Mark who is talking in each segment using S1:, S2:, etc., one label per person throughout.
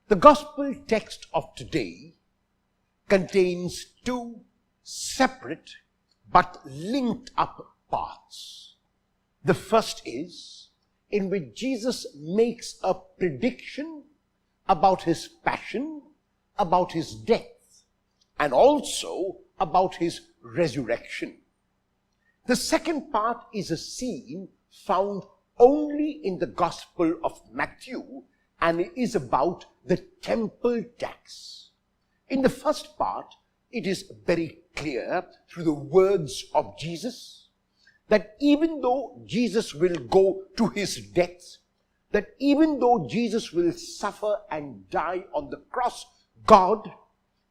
S1: The gospel text of today contains two separate but linked up parts. The first is in which Jesus makes a prediction about his passion, about his death, and also about his resurrection. The second part is a scene found only in the Gospel of Matthew, and it is about the temple tax. In the first part, it is very clear through the words of Jesus that even though Jesus will go to his death, that even though Jesus will suffer and die on the cross, God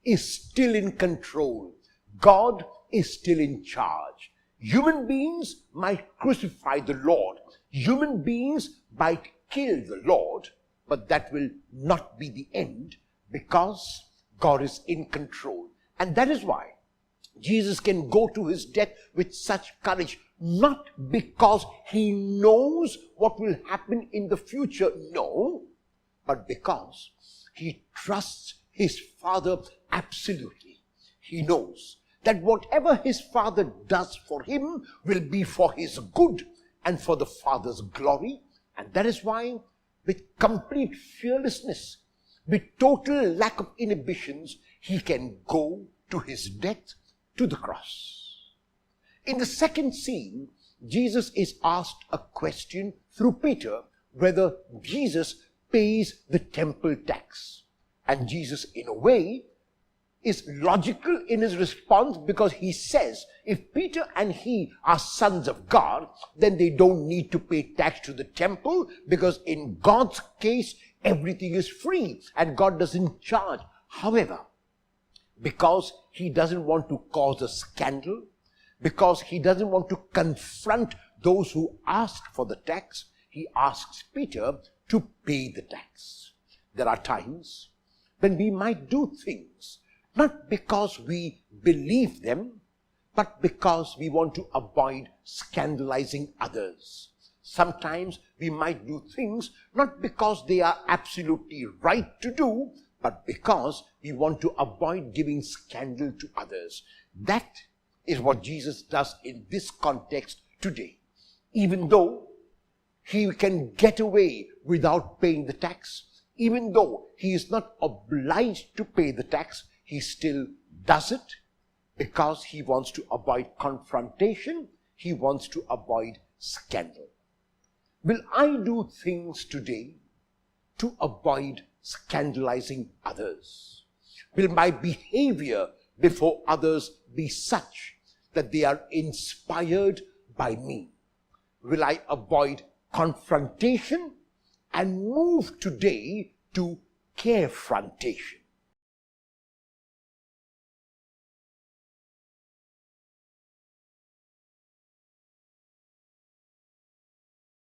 S1: is still in control. God is still in charge. Human beings might crucify the Lord. Human beings might kill the Lord, but that will not be the end because God is in control. And that is why Jesus can go to his death with such courage, not because he knows what will happen in the future, no, but because he trusts his Father absolutely. He knows that whatever his Father does for him will be for his good and for the Father's glory. And that is why, with complete fearlessness, with total lack of inhibitions, he can go to his death, to the cross. In the second scene, Jesus is asked a question through Peter whether Jesus pays the temple tax. And Jesus, in a way, is logical in his response because he says if Peter and he are sons of God, then they don't need to pay tax to the temple because in God's case, everything is free and God doesn't charge. However, because he doesn't want to cause a scandal, because he doesn't want to confront those who ask for the tax, he asks Peter to pay the tax. There are times when we might do things not because we believe them, but because we want to avoid scandalizing others. Sometimes we might do things not because they are absolutely right to do, but because we want to avoid giving scandal to others. That is what Jesus does in this context today. Even though he can get away without paying the tax, even though he is not obliged to pay the tax, he still does it because he wants to avoid confrontation, he wants to avoid scandal. Will I do things today to avoid scandalizing others? Will my behavior before others be such that they are inspired by me? Will I avoid confrontation and move today to carefrontation?